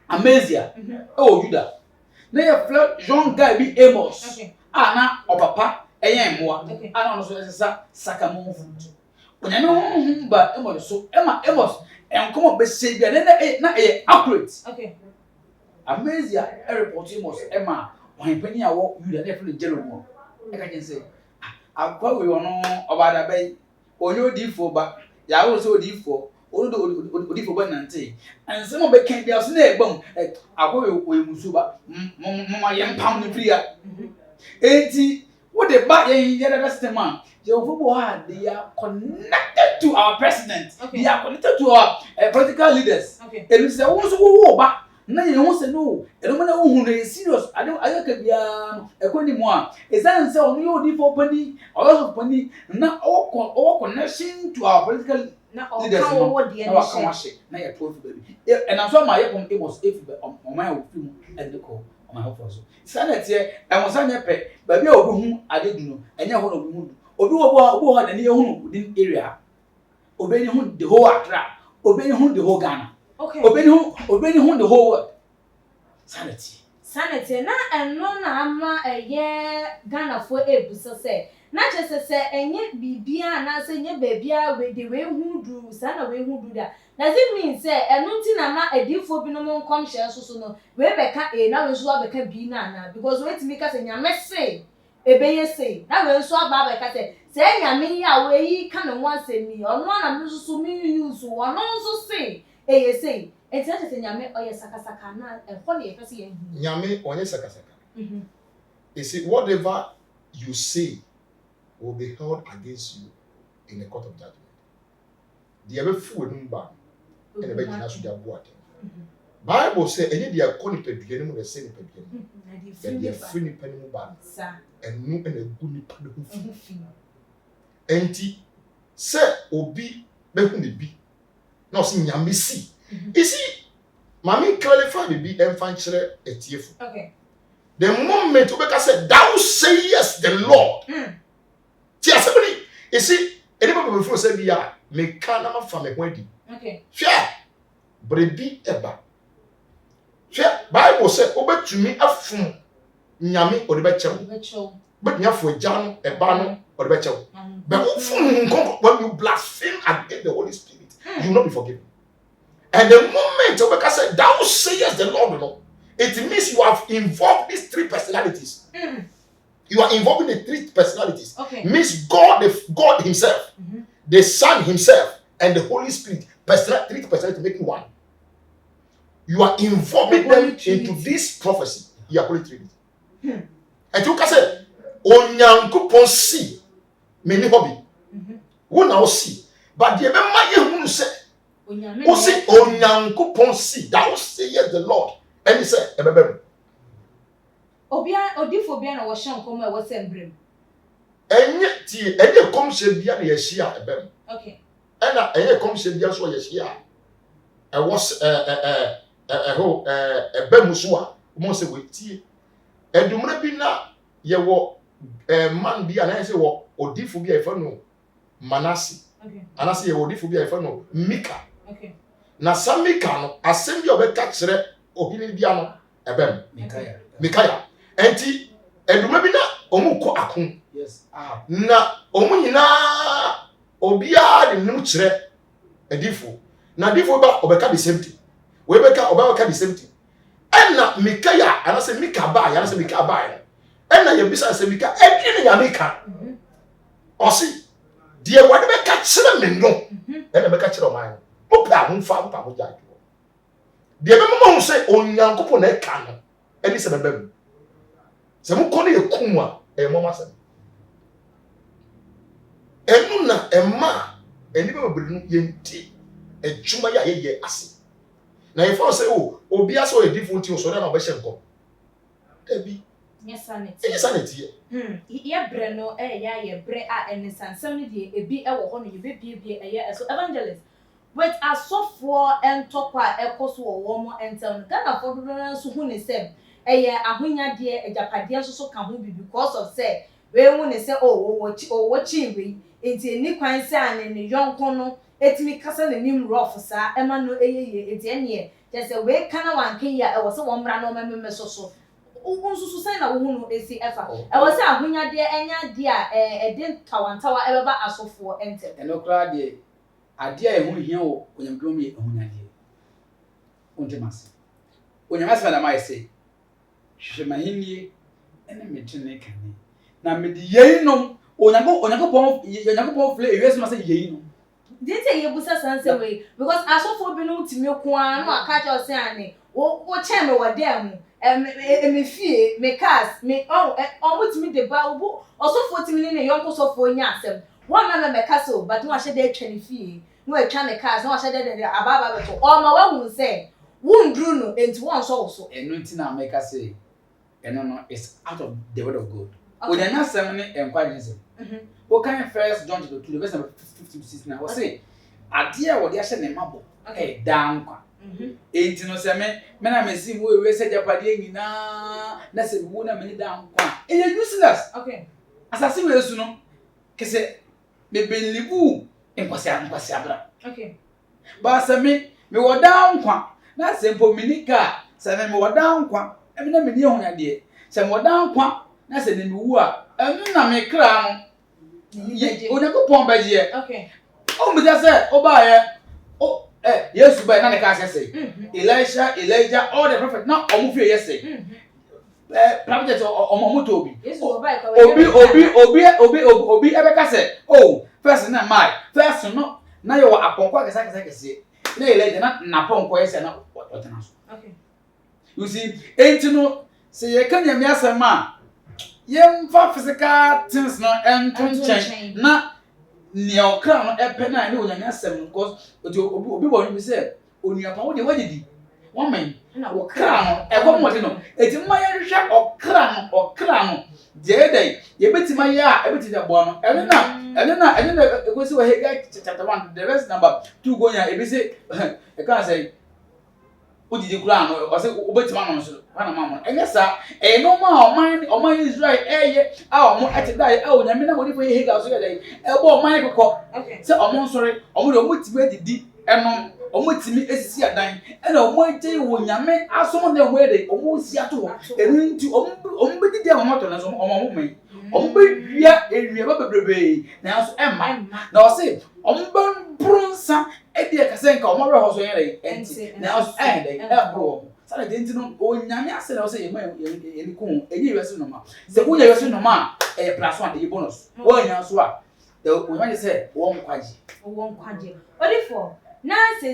Amazia o Juda na e feel John guy bi Amos okay na opapa eye mmoa ana no so esesa sakamu food onyame ho ba emo so Amos enkomo be se bia na accurate okay Amazia report Amos ema wan pani awo Juda na feel Jeromo e ka jense akwa we ono obada bai onyo difo ba ya wo so odifo odifo ba nante anse mo be kan bia so na egbam akwa we musu ba mo yem pam ni fria enti what the back in the system man they are connected to our president they are connected to our political leaders and we say won so wo ba na ye won say no e no na wo hu serious ade ka bia ekoni mu a esan say onu yo di for pani also pani na our connection to our political leaders na wa kan wa she na ye to baby and am so ma ye pom Amos if o ma wo film and the call my house sanete e won sanye pe ba bia obi hu ade dunu enye ho no obi hu obi wo ha na ne hu within area obi ni hu the whole Accra obi ni hu the whole Ghana okay obi ni hu the whole world sanete na eno na ama eye Ghana fo ebuso se na chese enye bibia na se enye bebia we de we hu du sana we hu du da does it mean say enunti na ma edifo bi no mon come share so no we beka na we so abeka bi na because wait me ka say nyame say ebeye say na we so aba beka say nyame ya we yi ka no wan say ni ono na me so me use ono so say eye say enti na say nyame oye sakasaka na e ho na ye pese ye nyame onye sakasaka you see whatever you say will be held against you in the court of judgment the ever fool number and the begin to their board. Bible say any dia koni pedua mu na se ni pedua mu. Dia free ni pani mu ba. And no and a good ni pani hu fi. Enti se obi be hu ni bi. Na o se nyame si. You see Mami clarify the be enfanchere etiefu. Okay. The moment Obeka said, thou say yes, the Lord. See, somebody, you see, anybody before say, yeah, me can't from a wedding. Okay. Fair, but it be eba. Fair, Bible said, Obe to me a fun, nyami or the becho. But nya for John, a bano or the becho. But when you blaspheme against the Holy Spirit, you will not be forgiven. And the moment Obeka said, thou say yes, the Lord, no. It means you have involved these three personalities. You are involving the three personalities. Okay. Means God Himself, the Son Himself, and the Holy Spirit. Three personalities making one. You are involving them into this prophecy. You are Holy Trinity. And you can say, Onyankopon see, many hobby. Who now see? But the remember you say, who say Onyankopon see? Thou say yes, the Lord. And he said, Ebebem. Odifobia na washan koma wa sembrem. Enye kom shebia na yeshia ebem. Okay. Ena enye kom shebia so yeshia. E was ebem so a mo se wetie. Edumre bi na ye wo man bi na say wo odifobia e fa no Manase. Okay. Anase ye wo odifobia e fa no Mika. Okay. Na Samika no asem bi obeka kire ohini bia no ebem. Mikaya. Enti eduma bi na omuko akon. Yes. Na omu nyina obia de num kire edifo. Na difo ba obeka the same thing. We beka obeka the same thing. Enna Mikaya anase Mika ba ya anase Mika ba ya. Enna ye bisa anase Mika edin ya Mika. Osi die wade beka kire me no. Enna beka kire o man. Opa ho fa opa ho ja. Die be mo say Onyankopon na ka no. Eni se bebem. Se mo kɔ ne ekum a mama se. Enu na ema eni be bebre no yenti adwuma ya ye ase. Na if I say obi aso e different thing so na ba hye nko. Ebi. Yes sanity. Yes sanity. Ye bre no ya ye bre a enisansam ne die ebi e wo ho no ye bebie eye so evangelist with asofo entokwa ekoso wo mo entel no Ghana for do so hu ne sem eye ahonya de ejapade so ka ho bi because of say we hu ne say wo chi we enti ni kwan say an ne yonko no etimi kasa na nim rough sa ema no eyeye enti ene je say we kana wanke ya e wo se wo mra no mememe so unsusu say na wo hu no esi efa e wo say ahonya de enya de a eden tawantawa e beba asofo entel eno kra de ade a ehu hia wo onyamdom ye ehunya de ontemas onyamas na mai say hwemahinie ene metene kane na mede yeinom onyankopon fle ewiase ma say yeinom dite ye busa sanse we because asofo bi no timi ko an no aka cha ose ane wo che me wadam me fie me cars me mutimi de ba wo osofo timi ne yonko sofo nya asem one na me kaso but no ahye de atwa ne fie no atwa ne cars no ahye de ababa beto o ma wa hu say wundru no enti won so eno nti na make say eno no is out of the word of God odanya sem ne enquirism o kan first John 2 verse 56 na o say ade a wo de ahye ne mabo dan kwa enti no se me na mesi wo we se japade nyina na se wo na me dan kwa e useless okay asase we su no kese me believe enkwasi abra okay ba se me wo dan kwa na se mpo minika se me wo dan kwa e na me ni ehunya de se wo dan kwa na se ne wu a enu na me kra no Onyankopon baje okay o mu ja se o ba ye o Yesu ba na ne ka say Elijah all the prophet na o mu fie yes say prophet o mo moto obi Yesu ba ka obi ebeka say oh first na mai first no na yo akonkwa kese na Elijah na ponko yes na otena so okay you see entino say ye kan yam yasema yem fa physical things no enton na neokra no epe na ne onyanya asem because obi bo ni say onuapa wo de wagidi woman na okra no ego mode no etimma ye hwehwe okra no jedai ye betima ye a ebeti de bo no ene na ego si we chapter 1 the verse number 2 go nya ebi say e kan say Odi kura no o se obetima no so na mama enye sa e no ma oman Israel eye a omo etidai e onyame na modi fo ye hega so ye dai e bo oman kokko se omo nsore omo de omo timi adidi enom omo timi esisi adan e na omo ejei wo nyame asom na ho ede omo si ato ho enu nti omo bedidi a omo to na so omo men omo bewia ewia ba bebrebe na so emma na o se omo ban brunsa e de ka se nka omo re ho so ye dai enti na so dai e bro sala de ntino onyame ase na o se yema yeli kun enye wese no ma se kunya wese no ma e plus 1 de bonus wo nya so a onyame se wo nkwaje odifo na se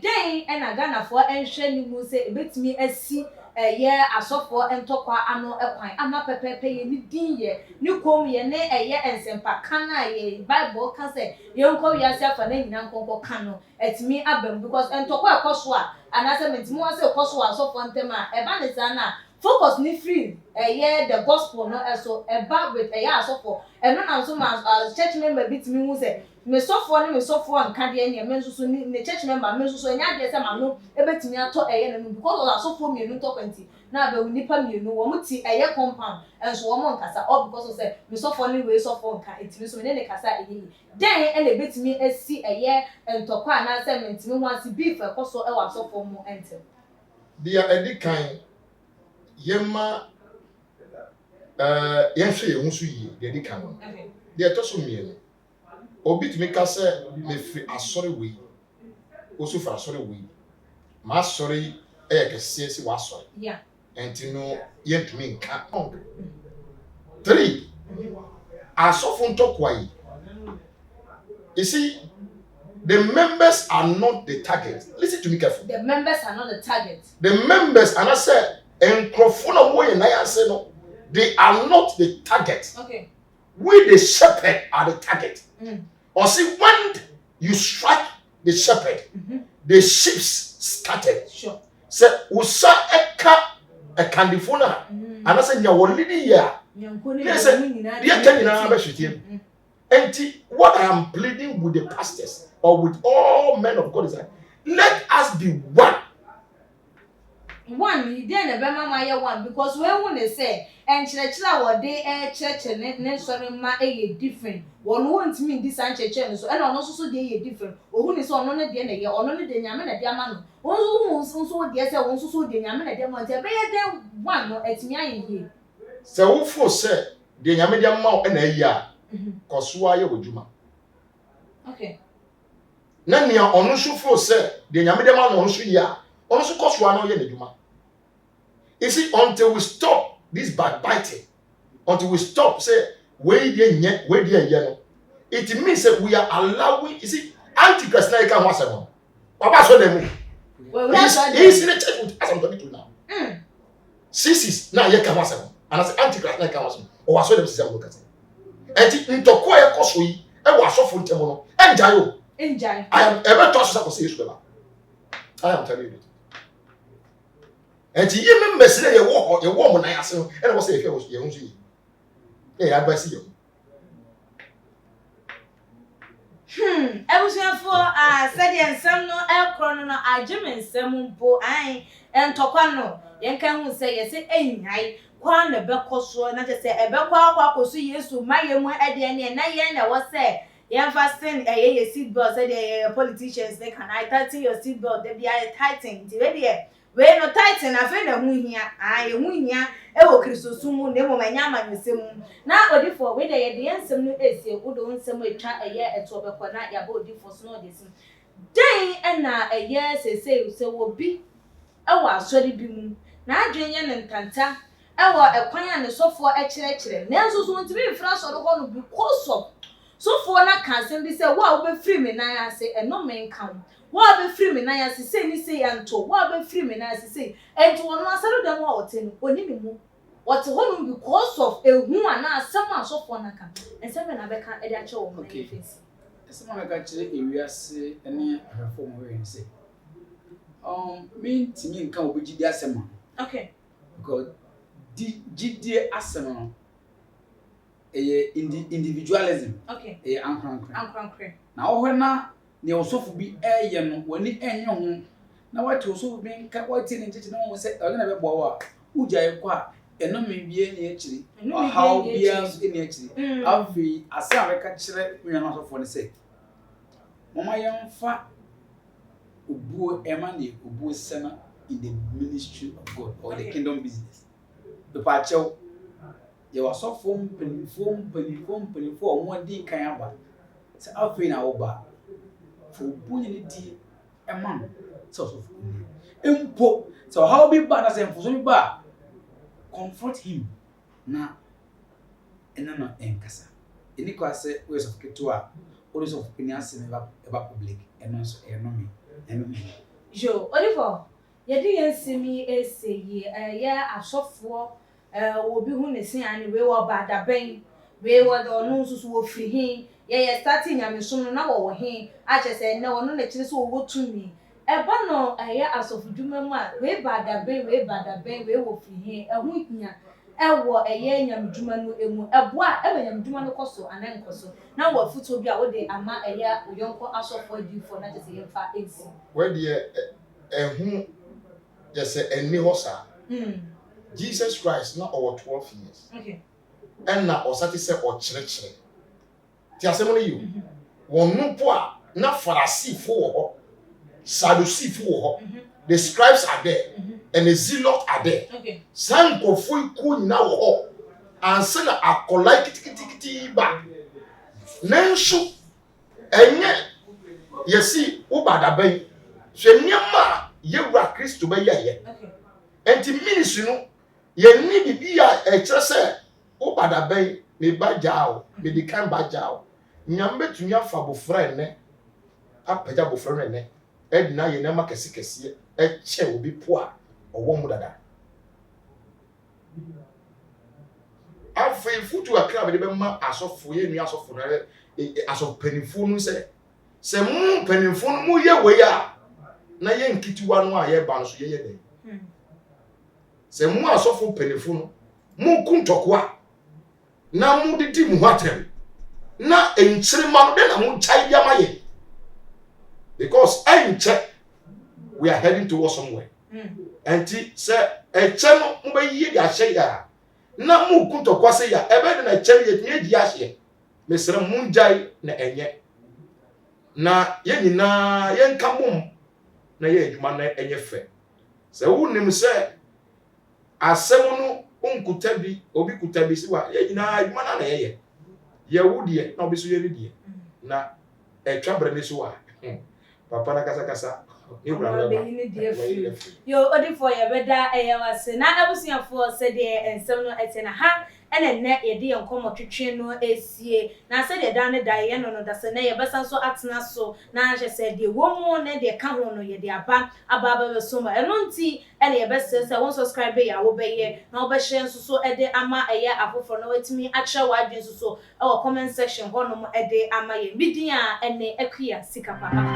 den e na Ghana fo enhwe ni mu se ebetimi asi ye asofo entokwa ano ekwan ama pepepe ye ni din ye ni kom ye ne eye ensempa kana ye Bible ka se ye nko wi ase afa na nyina nkonko kan no etimi abam because entokwa ekoso a anase mentimi wase ekoso asofo ntema eba ne sana focus ni free eye the gospel no eso eba with eye asofo eno na so ma church member bitimi hu se me sofo nka de ene me nsusu ni church member me nsusu enya de se ma no ebetimi ato eye na no because asofo mienu to kwenti na ba nipa mienu wo muti eye compound enso wo mo nkasa all because say me sofo ni we sofo nka etimi so me ne kasa eye den ene ebetimi asi eye entokwa na se mentimi hu asi beef ekoso e wa sofo mo entem dia edikan yema yenhwe ye hunsu yi dia edikan no dia toso mienu obi tumi ka se me fi asore we osu fa asore we ma asore e kese si wa asore enti no yentumi nka 3 asofo ntokwa yi you see the members are not the target. Listen to me carefully. The members are not the target. The members, and I said, and they are not the target. Okay. We, the shepherd, are the target. Or see, when you strike the shepherd, the sheep scattered. Sure. Say, Usa eka a candifuna, and I said, you were leading here. And what I am pleading with the pastors or with all men of God is that let us be one. One, you didn't remember my one because when one say and churchla what they church and sorry ma different. One won't mean this and church so and also they different. Or who is on the day or only the yaman at Yaman. Also, yes, I also saw the yaman at Yaman. They one no at me here. So who for said the Yamidian mouth and a year. Kosua wojuma. Okay. Na nia onu sufo se de nyame de ma no nso ya. Onu so kosua no ye ne djuma. You see until we stop this backbiting, until we stop say we dey no. It means that we are allowing, you see, antichrist na can wase no. Baba so dem. He's in the church with us I'm talking to now. Sisis na ye can wase no. And as antichrist na can wase no. O waso dem sisi am look at. Enti ntokwa ye koso yi e wa asofo ntemo no enjai o enjai I am ever to so say Yesu I am telling you enti ye members na ye wo mo nan ase no e na wo say ye hwe ye hunsu yi e advice ye ebusuafo said ensem no ekro no ageme ensem mpo an entokwa no yenka hu say ye say enyai kwa na bekoso na je say ebekwa akwakoso Yesu mayemu ede ne na ye na wo say ye fasting ye seat belt say the politicians they can I tighten your seat belt they be tighten the way there we no tighten afa na hu hia hu hia e wo kristosumu ne mo manya amanyesem na odifo we dey de ensem no esie wodo nsem atwa eye eto bekọ na ya ba odifo so no desim den na eye se wo bi e wo asori bi mu na adwenye ne ntanta e wo ekwan ya ne sofo ekire nanso so ntimi mfra so do no because of sofo na kansen bi se wo a wo be free me nan ase eno men kan wo a be free me nan ase se ni se ya nto wo a be free me nan ase se ento wono asaro dem wa wote no oni mi mu wote hono because of ehu ana asema sofo na kan ensem na be kan e dia che wo mo na face esema me ka kire ewiase ene ahafo mo we nse me ntimi nka obegidi asema okay because gidi asema no individualism okay ankran na ohwe na ne osofu bi eye no wani enye ho na what also being what in it no say na be bo uja ekwa eno me bie ni akiri how bias in akiri afi ase ameka kire nwana sofo ne say mama yamfa obuo emane obuo sena in the ministry of God or the kingdom business the pacho you was so form one day kan aba say afi na wo ba for obuo ni di emam so impo so how be bad as em for so be bad comfort him na enana enkasa eni kwa say ways of ketua always of opinion say eba public eno so eno me jo Oliver yedi yensimi eseyi ya asofo obi hu ne sin ani we wo bada ben we wo do no susu wo firi hin ye starting nyamesom na wo hin a chese na wono na chire so wo tumi eba no ya asofudwuma mu a we bada ben we wo firi hin ehu hia ewo eye nyamdwuma no emu eboa ebe nyamdwuma no koso anan koso na wo futo bi a wo de ama eya oyonko asofo adifo na chese ye fa exi we de ehu yes eni hosa Jesus Christ na over 12 years okay and na osati se o chire ti asemo ne you wonu po a na Pharisee wo ho Sadducee wo ho the scribes are there and the zealots are there okay san kofo iku nyina wo ho anse na akolai kitikiti ba nanso enye yesi wo bada ban hweniama yewura Kristo ba ye okay enti ministry no ye ni bibia e kire se wo bada ban me ba jao me di kan ba jao nyambe tumi afa bofra ne apaja bofra ne edina ye na makese e che obi po a owo mu dada afi futu akra be ma asofo ye nua asofo na asofo penifo no se mu penifo no mu ye we ya na ye nkitiwa no a ye ba no so ye den se mu asofo penifo no mu kuntokwa na mu didi mu hatem na enchirima no de na mu chai bia maye because we are heading towards somewhere enti se eche no mu ba yi dia hye ya na mu kuntokwa se ya ebe de na eche ye tumi edi ahye mesere mu njai na enye na ye nyina ye nkamom na ye adwuma na enye fe se wonim se asem no onkutabi obi kutabi siwa ye nyina adwuma na ye ye wudie na obi so ye ridie na etwa brane siwa papa na kasa yo odifo ye beda eyawase na abusuafo se de ensem no etena ha ene ye de yenkomo twetwe no esie na se de dan da ye no da se na ye besan so atena so na je se de womu na de ka ho no ye de aba be so ma eno nti ene ye bese se won subscribe ya wo be ye na wo be share nso so ede ama eye afofo na watimi akra wa adwen nso so e wo comment section ho no mo ede ama ye midin a ene akua sika papa